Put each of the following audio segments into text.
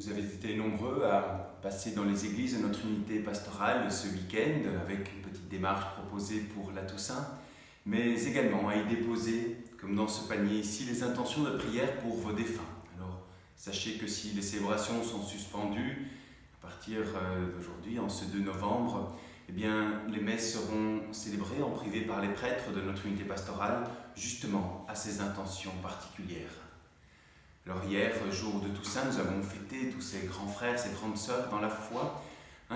Vous avez été nombreux à passer dans les églises de notre unité pastorale ce week-end avec une petite démarche proposée pour la Toussaint, mais également à y déposer, comme dans ce panier ici, les intentions de prière pour vos défunts. Alors, sachez que si les célébrations sont suspendues à partir d'aujourd'hui, en ce 2 novembre, eh bien, les messes seront célébrées en privé par les prêtres de notre unité pastorale, justement à ces intentions particulières. Alors hier, jour de Toussaint, nous avons fêté tous ces grands frères, ces grandes sœurs dans la foi,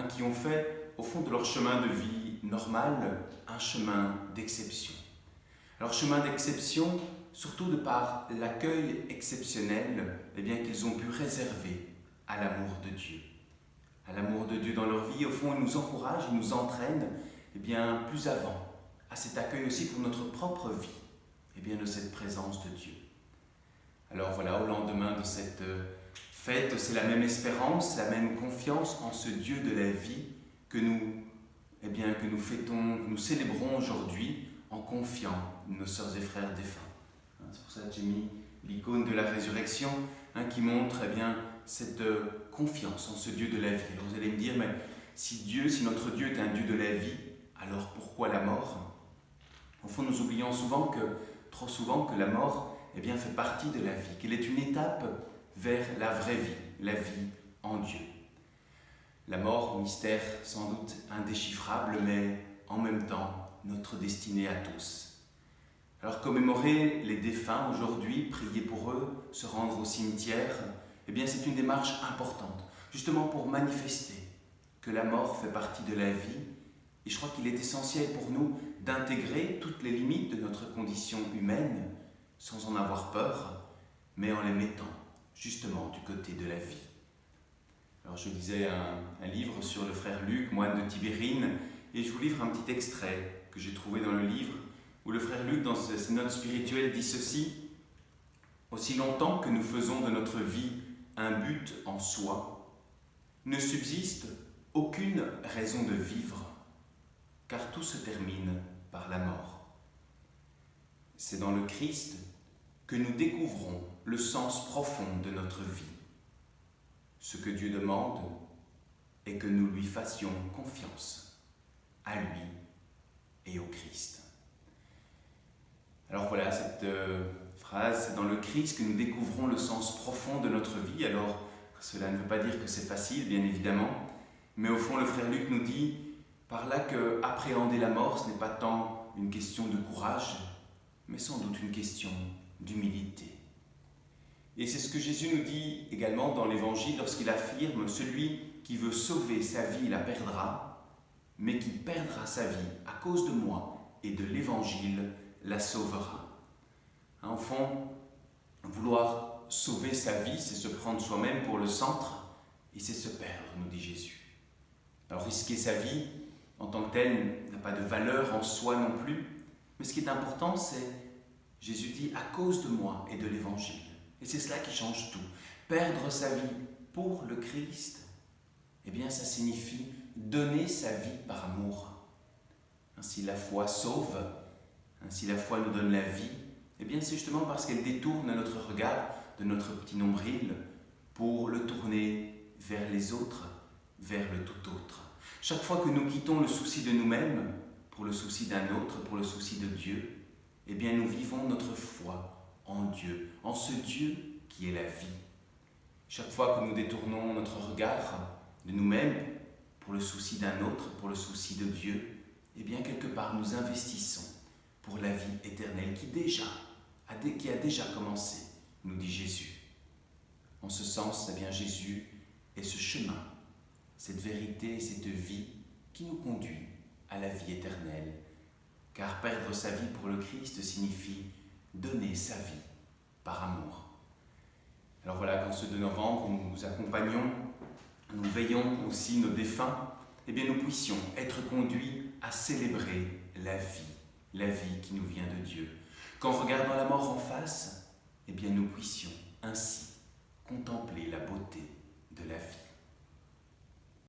qui ont fait, au fond de leur chemin de vie normal, un chemin d'exception. Alors chemin d'exception, surtout de par l'accueil exceptionnel qu'ils ont pu réserver à l'amour de Dieu. À l'amour de Dieu dans leur vie, au fond, ils nous encouragent, ils nous entraînent plus avant, à cet accueil aussi pour notre propre vie, de cette présence de Dieu. Alors voilà, au lendemain de cette fête, c'est la même espérance, la même confiance en ce Dieu de la vie que nous fêtons, que nous célébrons aujourd'hui en confiant nos sœurs et frères défunts. C'est pour ça que j'ai mis l'icône de la résurrection qui montre cette confiance en ce Dieu de la vie. Alors vous allez me dire, mais si notre Dieu est un Dieu de la vie, alors pourquoi la mort? Au fond, nous oublions trop souvent que la mort fait partie de la vie, qu'elle est une étape vers la vraie vie, la vie en Dieu. La mort, mystère sans doute indéchiffrable, mais en même temps notre destinée à tous. Alors commémorer les défunts aujourd'hui, prier pour eux, se rendre au cimetière, c'est une démarche importante, justement pour manifester que la mort fait partie de la vie. Et je crois qu'il est essentiel pour nous d'intégrer toutes les limites de notre condition humaine, sans en avoir peur, mais en les mettant justement du côté de la vie. Alors je lisais un livre sur le frère Luc, moine de Tibérine, et je vous livre un petit extrait que j'ai trouvé dans le livre, où le frère Luc, dans ses notes spirituelles, dit ceci: « Aussi longtemps que nous faisons de notre vie un but en soi, ne subsiste aucune raison de vivre, car tout se termine par la mort. C'est dans le Christ que nous découvrons le sens profond de notre vie. Ce que Dieu demande est que nous lui fassions confiance, à lui et au Christ. » Alors voilà, cette phrase, c'est dans le Christ que nous découvrons le sens profond de notre vie. Alors, cela ne veut pas dire que c'est facile, bien évidemment, mais au fond, le frère Luc nous dit par là que appréhender la mort, ce n'est pas tant une question de courage, mais sans doute une question d'humilité. Et c'est ce que Jésus nous dit également dans l'Évangile lorsqu'il affirme « Celui qui veut sauver sa vie la perdra, mais qui perdra sa vie à cause de moi et de l'Évangile la sauvera. » Au fond, vouloir sauver sa vie, c'est se prendre soi-même pour le centre et c'est se perdre, nous dit Jésus. Alors risquer sa vie en tant que telle n'a pas de valeur en soi non plus, mais ce qui est important, c'est, Jésus dit, à cause de moi et de l'Évangile. Et c'est cela qui change tout. Perdre sa vie pour le Christ, ça signifie donner sa vie par amour. Ainsi la foi sauve, ainsi la foi nous donne la vie, c'est justement parce qu'elle détourne notre regard de notre petit nombril pour le tourner vers les autres, vers le tout autre. Chaque fois que nous quittons le souci de nous-mêmes pour le souci d'un autre, pour le souci de Dieu, nous vivons notre foi en Dieu, en ce Dieu qui est la vie. Chaque fois que nous détournons notre regard de nous-mêmes pour le souci d'un autre, pour le souci de Dieu, quelque part nous investissons pour la vie éternelle qui a déjà commencé, nous dit Jésus. En ce sens, Jésus est ce chemin, cette vérité et cette vie qui nous conduit à la vie éternelle. Car perdre sa vie pour le Christ signifie donner sa vie par amour. Alors voilà, qu'en ce 2 novembre, où nous accompagnons, nous veillons aussi nos défunts, nous puissions être conduits à célébrer la vie qui nous vient de Dieu. Qu'en regardant la mort en face, nous puissions ainsi contempler la beauté de la vie.